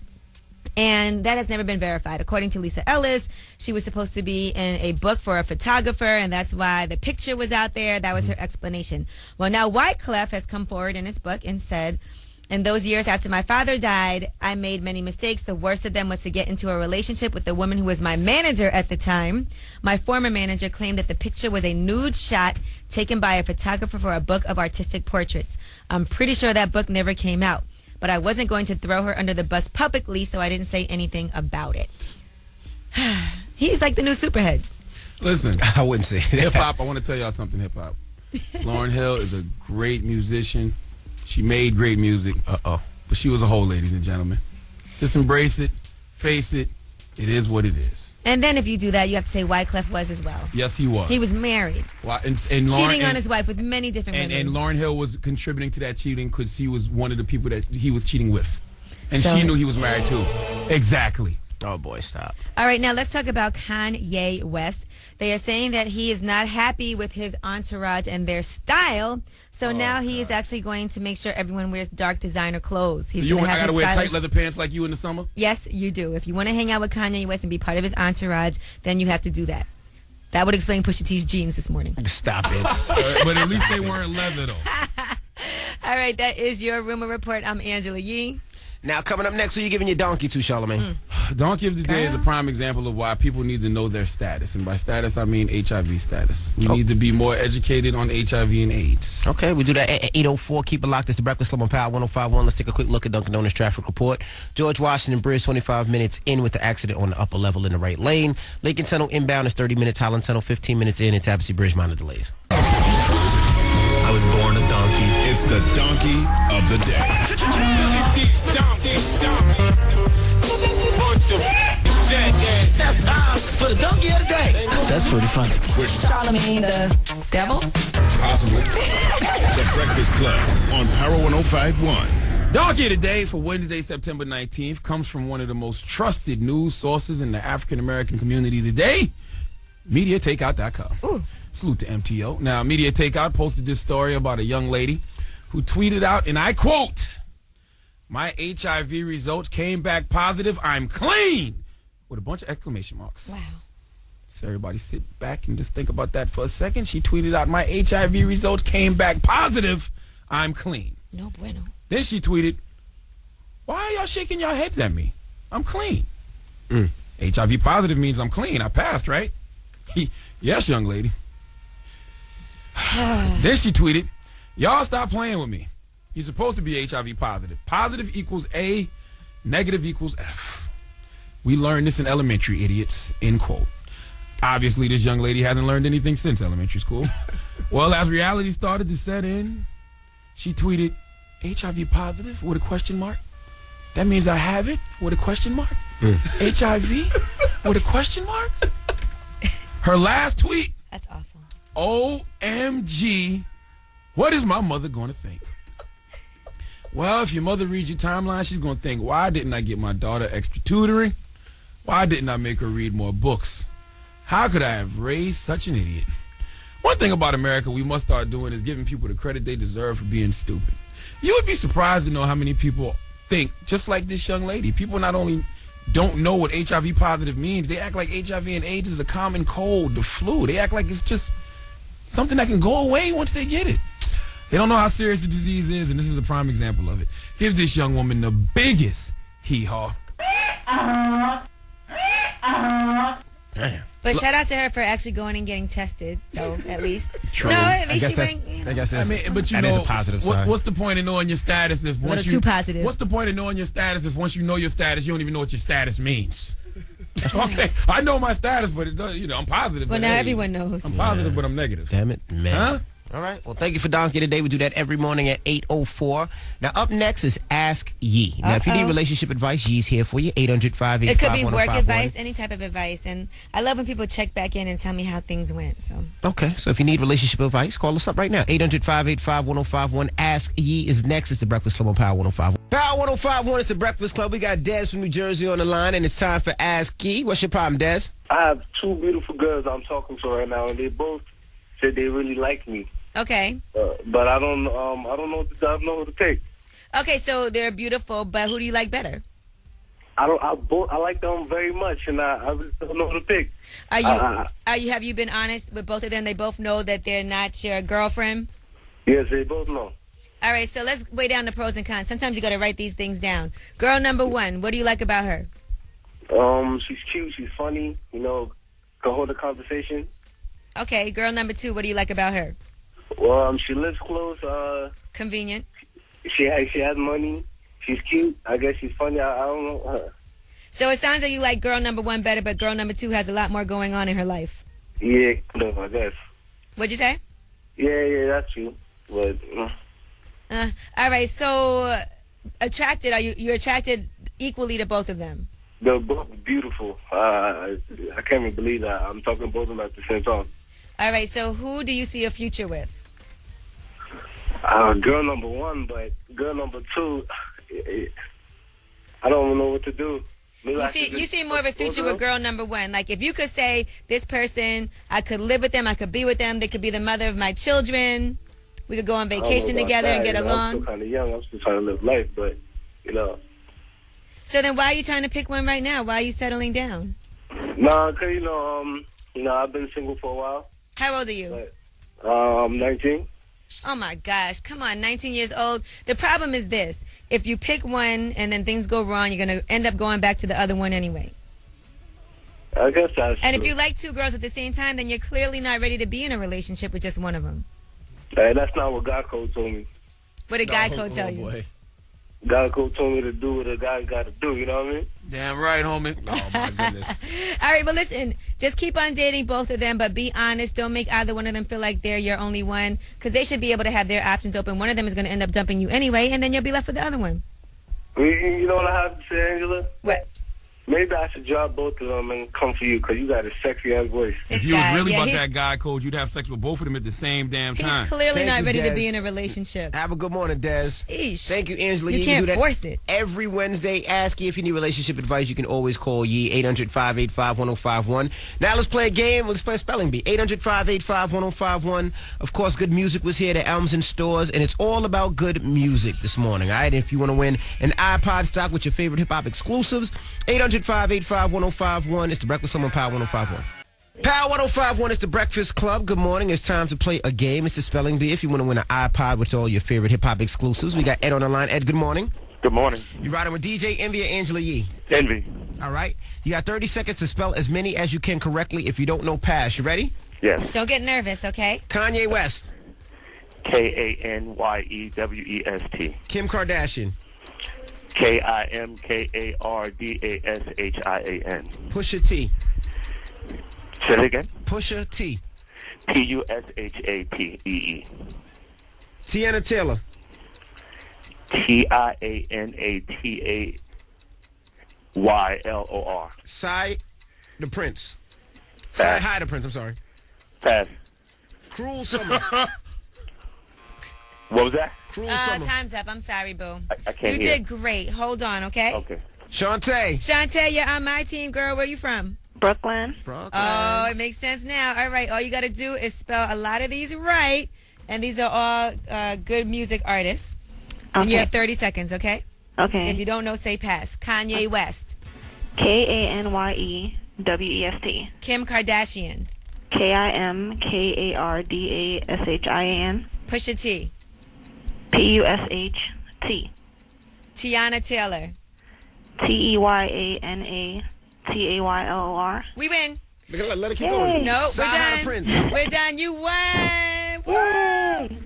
C: And that has never been verified. According to Lisa Ellis, she was supposed to be in a book for a photographer, and that's why the picture was out there. That was her explanation. Well, now Wyclef has come forward in his book and said, in those years after my father died, I made many mistakes. The worst of them was to get into a relationship with the woman who was my manager at the time. My former manager claimed that the picture was a nude shot taken by a photographer for a book of artistic portraits. I'm pretty sure that book never came out. But I wasn't going to throw her under the bus publicly, so I didn't say anything about it. He's like the new superhead.
A: Listen,
B: I wouldn't say
A: hip hop. I want to tell y'all something. Hip hop. Lauryn Hill is a great musician. She made great music. But she was a hoe, ladies and gentlemen. Just embrace it, face it. It is what it is.
C: And then if you do that, you have to say Wyclef was as well.
A: Yes, he was.
C: He was married.
A: And
C: Cheating on his wife with many different women.
A: And Lauryn Hill was contributing to that cheating because she was one of the people that he was cheating with. And
C: So-
A: she knew he was married too. Exactly.
B: Oh, boy, stop.
C: All right, now let's talk about Kanye West. They are saying that he is not happy with his entourage and their style. So now he is actually going to make sure everyone wears dark designer clothes. He's
A: So
C: gonna
A: I
C: have
A: got to
C: his
A: wear tight
C: stylist-
A: leather pants like you in the summer?
C: Yes, you do. If you want to hang out with Kanye West and be part of his entourage, then you have to do that. That would explain Pusha T's jeans this morning.
B: Stop it.
A: But at least they weren't leather, though.
C: All right, that is your rumor report. I'm Angela Yee.
B: Now, coming up next, who you giving your donkey to, Charlamagne?
A: Donkey of the Day is a prime example of why people need to know their status. And by status, I mean HIV status. We need to be more educated on HIV and AIDS.
B: Okay, we do that at 8:04. Keep it locked. It's the Breakfast Club on Power 105.1. Let's take a quick look at Dunkin' Donuts traffic report. George Washington Bridge, 25 minutes in with the accident on the upper level in the right lane. Lincoln Tunnel inbound is 30 minutes. Holland Tunnel 15 minutes in. And Tapestry Bridge minor delays.
H: I was born a donkey. It's the donkey of the day.
I: That's time for the donkey of the day. That's pretty funny.
G: Charlamagne the devil?
H: Possibly. The Breakfast Club on Power 105.1.
A: Donkey of the Day for Wednesday, September 19th comes from one of the most trusted news sources in the African-American community today, MediaTakeout.com. Salute to MTO. Now, Media Takeout posted this story about a young lady who tweeted out, and I quote, "My HIV results came back positive. I'm clean," with a bunch of exclamation marks.
C: Wow.
A: So everybody sit back and just think about that for a second. She tweeted out, "My HIV results came back positive. I'm clean."
C: No bueno.
A: Then she tweeted, Why are y'all shaking your heads at me? I'm clean. HIV positive means I'm clean. I passed, right? Yes, young lady. Then she tweeted, y'all stop playing with me. You're supposed to be HIV positive. Positive equals A, negative equals F. We learned this in elementary, idiots, end quote. Obviously, this young lady hasn't learned anything since elementary school. Well, as reality started to set in, she tweeted, HIV positive with a question mark? That means I have it with a question mark? HIV with a question mark? Her last tweet.
C: That's awful.
A: OMG, what is my mother going to think? Well, if your mother reads your timeline, she's going to think, why didn't I get my daughter extra tutoring? Why didn't I make her read more books? How could I have raised such an idiot? One thing about America we must start doing is giving people the credit they deserve for being stupid. You would be surprised to know how many people think just like this young lady. People not only don't know what HIV positive means, they act like HIV and AIDS is a common cold, the flu. They act like it's just something that can go away once they get it. They don't know how serious the disease is, and this is a prime example of it. Give this young woman the biggest hee-haw.
B: Damn.
C: But shout out to her for actually going and getting tested, though, at least.
B: True.
C: No, at
B: I
C: least
B: guess
C: she
B: that's,
C: went.
B: I guess that's,
A: but you
B: that
A: know,
B: is a positive sign.
A: What's the point of knowing your status if once you
C: too positive.
A: What's the point of knowing your status if once you know your status, you don't even know what your status means? Okay, I know my status, but it does, I'm positive.
C: Well,
A: but
C: now
A: hey,
C: everyone knows.
A: I'm positive, but I'm negative.
B: Damn it, man.
A: Huh?
B: All right. Well, thank you for Donkey today. We do that every morning at 8:04. Now, up next is Ask Yee. Now, if you need relationship advice, Yee's here for you. 800-585-1051.
C: It could be work advice, any type of advice. And I love when people check back in and tell me how things went. So
B: Okay. So if you need relationship advice, call us up right now. 800-585-1051. Ask Yee is next. It's the Breakfast Club on Power 105. Power 105.1 is the Breakfast Club. We got Dez from New Jersey on the line, and it's time for Ask Yee. What's your problem, Dez?
D: I have two beautiful girls I'm talking to right now, and they both said they really like me.
C: okay.
D: But I don't know who to take.
C: Okay, so they're beautiful, but who do you like better?
D: I like them very much, and I really don't know who to pick.
C: Have you been honest with both of them? They both know that they're not your girlfriend?
D: Yes, they both know.
C: All right, so let's weigh down the pros and cons. Sometimes you got to write these things down. Girl number one, what do you like about her?
D: She's cute, she's funny, can hold a conversation.
C: Okay, girl number two, what do you like about her?
D: Well, she lives close.
C: Convenient.
D: She has money. She's cute. I guess she's funny. I don't know.
C: So it sounds like you like girl number one better, but girl number two has a lot more going on in her life.
D: Yeah, no, I guess.
C: What'd you say?
D: Yeah, that's true. But
C: all right. So attracted? You're attracted equally to both of them?
D: they're both beautiful. I can't even believe that I'm talking both of them at the same time.
C: All right, so who do you see a future with?
D: Girl number one, but girl number two, I don't even know what to do. Maybe
C: You see more of a future with girl number one. Like, if you could say, this person, I could live with them, I could be with them, they could be the mother of my children, we could go on vacation together and get along.
D: I'm still kind of young. I'm still trying to live life, but,
C: So then why are you trying to pick one right now? Why are you settling down?
D: Nah, because, I've been single for a while.
C: How old are you?
D: I'm 19.
C: Oh, my gosh. Come on, 19 years old. The problem is this. If you pick one and then things go wrong, you're going to end up going back to the other one anyway.
D: I guess that's
C: And
D: true.
C: if you like two girls at the same time, then you're clearly not ready to be in a relationship with just one of them.
D: Hey, that's not what God Code told me.
C: What did Guy Code tell you?
A: Boy.
D: God Code told me to do what a guy got to do, you know what I mean?
A: Damn right, homie. Oh, my goodness.
C: All right, but listen, just keep on dating both of them, but be honest. Don't make either one of them feel like they're your only one, because they should be able to have their options open. One of them is going to end up dumping you anyway, and then you'll be left with the other one.
D: You know what I have to say, Angela?
C: What?
D: Maybe I should drop both of them and come for you, because you got a sexy-ass voice.
A: If you was really about that guy code, you'd have sex with both of them at the same damn time.
C: He's clearly not ready to
B: Des.
C: be in a relationship.
B: Have a good morning, Des.
C: Sheesh.
B: Thank you, Angela.
C: You
B: can
C: can't
B: do that
C: force it.
B: Every Wednesday, ask you if you need relationship advice. You can always call Yee, 800-585-1051. Now let's play a game. Let's play a spelling bee. 800-585-1051. Of course, good music was here at Elms and Stores, and it's all about good music this morning. All right, if you want to win an iPod stock with your favorite hip-hop exclusives, 800-585-1051. It's the Breakfast Club on Power 105.1. Power 105.1 is the Breakfast Club. Good morning. It's time to play a game. It's the spelling bee. If you want to win an iPod with all your favorite hip-hop exclusives, we got Ed on the line. Ed, good morning.
D: Good morning.
B: You riding with DJ Envy or Angela Yee?
D: Envy.
B: All right. You got 30 seconds to spell as many as you can correctly. If you don't know, pass. You ready?
D: Yes.
C: Don't get nervous, okay?
B: Kanye West.
D: Kanyewest.
B: Kim Kardashian.
D: Kimkardashian.
B: Pusha T.
D: Say it again.
B: Pusha T.
D: Pushapee.
B: Tiana Taylor.
D: TianaTaylor.
B: Psy the Prince. Psy High the Prince, I'm sorry.
D: Pass.
B: Cruel Summer.
D: What was that?
B: Cruel Summer.
C: Time's up. I'm sorry, boo.
D: I can't
C: You
D: hear.
C: did great. Hold on, okay?
D: Okay.
B: Shantae.
C: Shantae, you're on my team, girl. Where you from?
F: Brooklyn.
C: Oh, it makes sense now. All right. All you got to do is spell a lot of these right. And these are all good music artists. And you
F: Okay.
C: have 30 seconds, okay?
F: Okay.
C: If you don't know, say pass. Kanye West.
F: Kanyewest.
C: Kim Kardashian.
F: Kimkardashian.
C: Pusha T.
F: Pusht.
C: Tiana Taylor.
F: Teyanataylor.
C: We win.
B: Let it keep
F: Yay.
B: going.
C: No,
B: Psy High the
C: we're
B: Prince.
C: done. We're done. You won. Woo.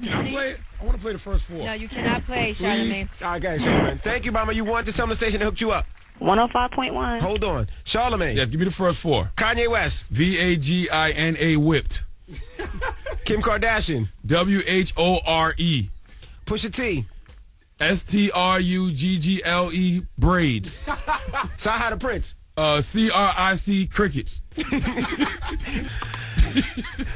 A: Can I play it? I want to play the first four.
C: No, you cannot play, Charlamagne.
B: All right, guys, Charlamagne. Thank you, Mama. You won. Just tell them the station that hooked you up.
F: 105.1.
B: Hold on. Charlamagne.
A: Yes, give me the first four.
B: Kanye West.
A: Vagina whipped.
B: Kim Kardashian.
A: WHORE.
B: Pusha T.
A: STRUGGLE braids.
B: Psy High the Prince.
A: CRIC crickets.
B: All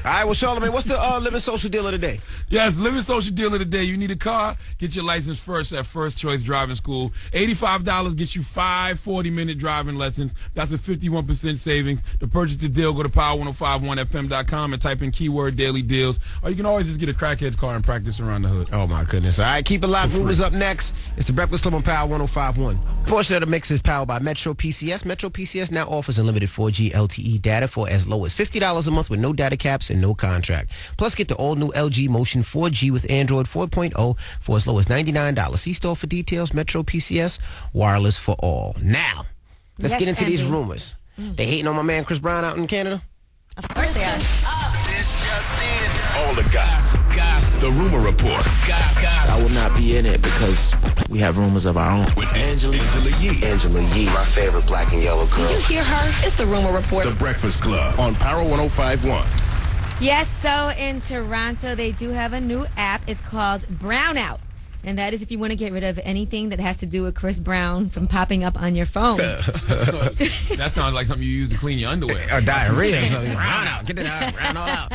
B: right, well, Charlamagne, what's the living social deal of the day?
A: Yes, living social deal of the day. You need a car? Get your license first at First Choice Driving School. $85 gets you 5 40-minute driving lessons. That's a 51% savings. To purchase the deal, go to power1051fm.com and type in keyword daily deals. Or you can always just get a crackhead's car and practice around the hood.
B: Oh, my goodness. All right, keep it live. Rumors up next. It's the Breakfast Club on Power 105.1. Portion of the mix is powered by Metro PCS. Metro PCS now offers unlimited 4G LTE data for as low as $50 a month with no data caps and no contract. Plus, get the all-new LG Motion 4G with Android 4.0 for as low as $99. See store for details. Metro PCS, wireless for all. Now, let's get into these rumors. They hating on my man Chris Brown out in Canada?
C: Of course they are.
H: This just in. All the gossip. The rumor report.
I: I will not be in it because we have rumors of our own.
H: With Angela Yee.
I: Angela Yee, my favorite black and yellow girl.
G: Did you hear her? It's the rumor report.
H: The Breakfast Club on Power 105.1.
C: Yes, so in Toronto, they do have a new app. It's called Brownout. And that is if you want to get rid of anything that has to do with Chris Brown from popping up on your phone.
A: That sounds like something you use to clean your underwear.
B: Or diarrhea. Brown out. Get it out. Brown all out.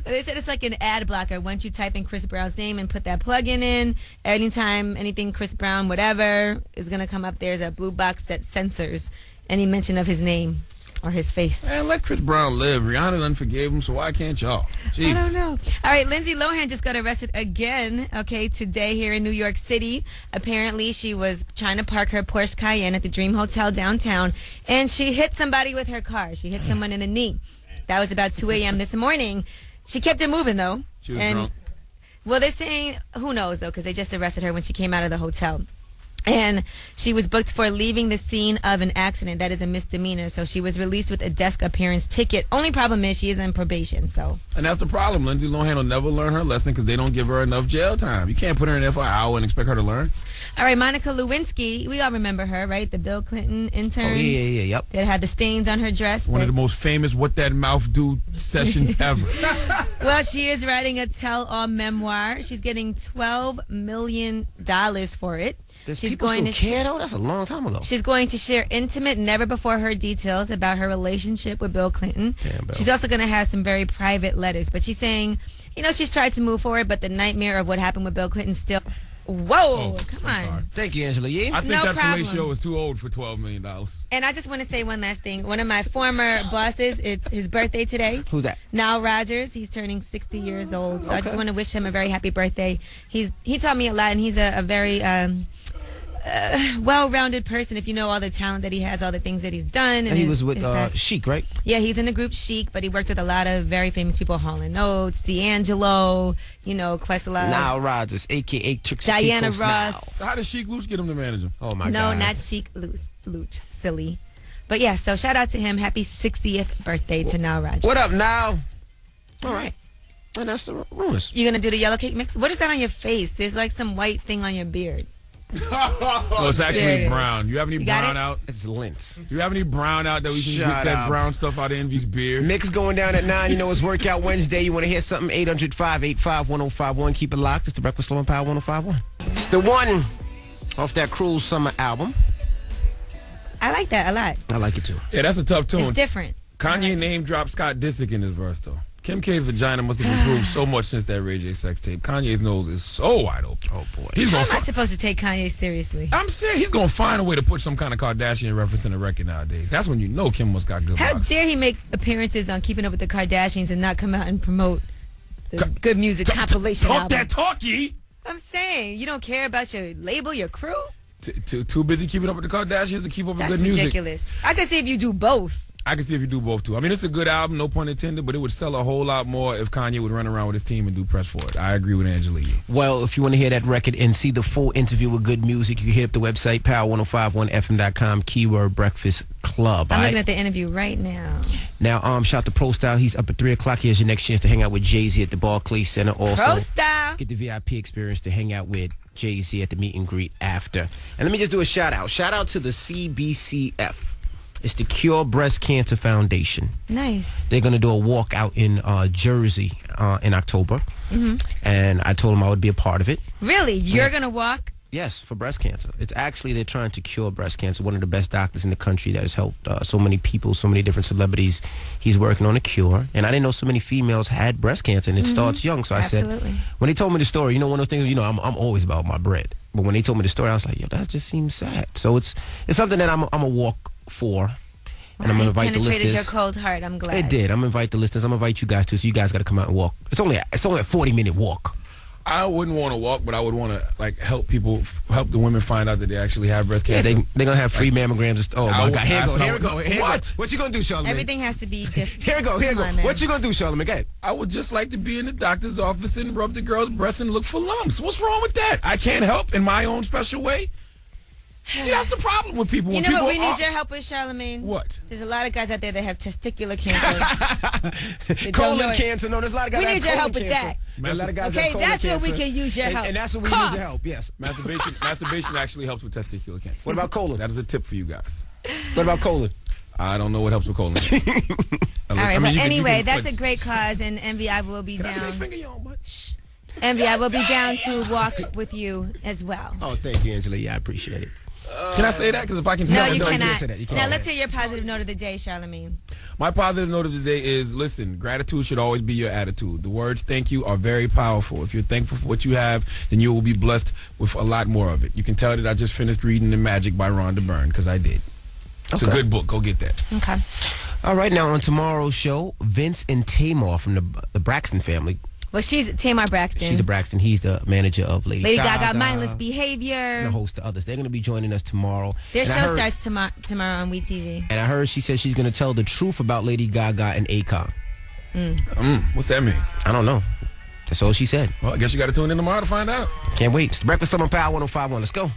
C: They said it's like an ad blocker. Once you type in Chris Brown's name and put that plug-in in, anytime anything Chris Brown, whatever, is going to come up, there's a blue box that censors any mention of his name or his face.
A: Man, let Chris Brown live. Rihanna done forgave him, so why can't y'all? Jesus.
C: I don't know. All right, Lindsay Lohan just got arrested again, today here in New York City. Apparently, she was trying to park her Porsche Cayenne at the Dream Hotel downtown, and she hit somebody with her car. She hit someone in the knee. That was about 2 a.m. this morning. She kept it moving, though.
A: She was drunk.
C: Well, they're saying, who knows, though, because they just arrested her when she came out of the hotel. And she was booked for leaving the scene of an accident. That is a misdemeanor. So she was released with a desk appearance ticket. Only problem is she is on probation. So.
A: And that's the problem. Lindsay Lohan will never learn her lesson because they don't give her enough jail time. You can't put her in there for an hour and expect her to learn.
C: All right, Monica Lewinsky. We all remember her, right? The Bill Clinton intern.
B: Oh, yeah, yep.
C: That had the stains on her dress.
A: One of the most famous What That Mouth Do sessions ever.
C: Well, she is writing a tell-all memoir. She's getting $12 million for it.
B: She's going to care, though? That's a long time ago.
C: She's going to share intimate, never-before-heard details about her relationship with Bill Clinton.
B: Damn, Bill.
C: She's also going to have some very private letters. But she's saying, she's tried to move forward, but the nightmare of what happened with Bill Clinton still... Whoa, come on.
A: Sorry.
B: Thank you, Angela Yee.
A: I think
C: No
A: that
C: problem.
A: fellatio is too old for $12 million.
C: And I just want to say one last thing. One of my former bosses, it's his birthday today.
B: Who's that?
C: Nile Rodgers. He's turning 60 years old. So I just
B: Okay.
C: want to wish him a very happy birthday. He taught me a lot, and he's a very well-rounded person. If you know all the talent that he has, all the things that he's done.
B: And he was with Chic, right?
C: Yeah, he's in the group Chic, but he worked with a lot of very famous people: Hall & Oates, D'Angelo, Questlove,
B: Nile Rodgers, a.k.a. Trixie
C: Diana
B: Kiko's
C: Ross.
A: So how did Chic Luch get him to manage him?
B: Oh my God!
C: No, not Chic Luch, silly. But yeah, so shout out to him. Happy 60th birthday to Nile Rodgers.
B: What up, Nile? All right. And that's the rumors.
C: You gonna do the yellow cake mix? What is that on your face? There's like some white thing on your beard.
A: No, it's actually brown. You have any brown out?
B: It's lint.
A: Do you have any brown out that we can get that brown stuff out of Envy's beard?
B: Mix going down at 9. You know it's Workout Wednesday. You want to hear something? 800-585-1051. Keep it locked. It's the Breakfast Slow and Power 1051. It's the one off that Cruel Summer album.
C: I like that a lot.
B: I like it too.
A: Yeah, that's a tough tune.
C: It's different.
A: Kanye name dropped Scott Disick in his verse though. Kim K's vagina must have improved so much since that Ray J sex tape. Kanye's nose is so wide open.
B: Oh boy.
C: How am I supposed to take Kanye seriously?
A: I'm saying he's gonna find a way to put some kind of Kardashian reference in the record nowadays. That's when you know Kim must got good
C: How
A: vibes.
C: dare he make appearances on Keeping Up with the Kardashians and not come out and promote the good music compilation
A: Talk
C: album?
A: that talkie.
C: I'm saying, you don't care about your label, your crew?
A: Too busy keeping up with the Kardashians to keep up with
C: That's
A: good music.
C: ridiculous. I could see if you do both.
A: I can see if you do both too. I mean, it's a good album, no pun intended, but it would sell a whole lot more if Kanye would run around with his team and do press for it. I agree with Angela Yee.
B: Well, if you want to hear that record and see the full interview with good music, you can hit up the website, power1051fm.com, keyword Breakfast Club.
C: I'm looking at the interview right now.
B: Now, shout to Pro Style. He's up at 3 o'clock. Here's your next chance to hang out with Jay-Z at the Barclays Center. Also,
C: Pro Style.
B: Get the VIP experience to hang out with Jay-Z at the meet and greet after. And let me just do a shout out. Shout out to the CBCF. It's the Cure Breast Cancer Foundation.
C: Nice.
B: They're going to do a walk out in Jersey in October.
C: Mm-hmm.
B: And I told them I would be a part of it.
C: Really? You're going to walk?
B: Yes, for breast cancer. It's actually, they're trying to cure breast cancer. One of the best doctors in the country that has helped so many people, so many different celebrities. He's working on a cure. And I didn't know so many females had breast cancer, and it starts young. So I said, when he told me the story, one of those things, I'm always about my bread. But when they told me the story, I was like, yo, that just seems sad. So it's something that I'm a walk for. And I'm going to invite the listeners.
C: Penetrated your cold heart. I'm glad.
B: It did. I'm going to invite the listeners. I'm going to invite you guys too. So you guys got to come out and walk. It's only a 40-minute walk.
A: I wouldn't want to walk, but I would want to help the women find out that they actually have breast cancer.
B: Yeah, they're going to have free mammograms. Oh, my God. Here we go.
A: What?
B: What you going to do, Charlamagne?
C: Everything has to be different.
B: Here we go. What you going to do, Charlamagne? Go ahead.
A: I would just like to be in the doctor's office and rub the girl's breast and look for lumps. What's wrong with that? I can't help in my own special way. See, that's the problem with people.
C: You know what we need your help with, Charlamagne?
A: What?
C: There's a lot of guys out there that have testicular cancer.
B: Colon cancer. No, there's a lot of guys
C: we
B: that
C: need your help with that.
B: There's a lot of guys
C: okay, that's where we can use your help.
B: And that's where we need your help, yes.
A: Masturbation actually helps with testicular cancer.
B: What about colon?
A: That is a tip for you guys.
B: What about colon?
A: I don't know what helps with colon.
C: All right, but anyway, that's a great cause, and MVI will be down.
A: I say finger your own butt?
C: MVI will be down to walk with you as well.
B: Oh, thank you, Angela. Yeah, I appreciate it.
A: Can I say that? Because if I can say
C: no,
A: that,
C: you cannot.
B: Can't say that. You can't
C: now,
B: say
C: let's
B: that.
C: hear your positive note of the day, Charlamagne.
A: My positive note of the day is, listen, gratitude should always be your attitude. The words thank you are very powerful. If you're thankful for what you have, then you will be blessed with a lot more of it. You can tell that I just finished reading The Magic by Rhonda Byrne, because I did. It's a good book. Go get that.
C: Okay.
B: All right, now on tomorrow's show, Vince and Tamar from the Braxton family.
C: Well, she's Tamar Braxton.
B: She's a Braxton. He's the manager of Lady Gaga.
C: Mindless Behavior.
B: And a host of others. They're going to be joining us tomorrow.
C: Their show starts tomorrow on WeTV.
B: And I heard she said she's going to tell the truth about Lady Gaga and Akon.
A: What's that mean?
B: I don't know. That's all she said.
A: Well, I guess you got to tune in tomorrow to find out.
B: Can't wait. It's the Breakfast Club on Power 105.1. Let's go.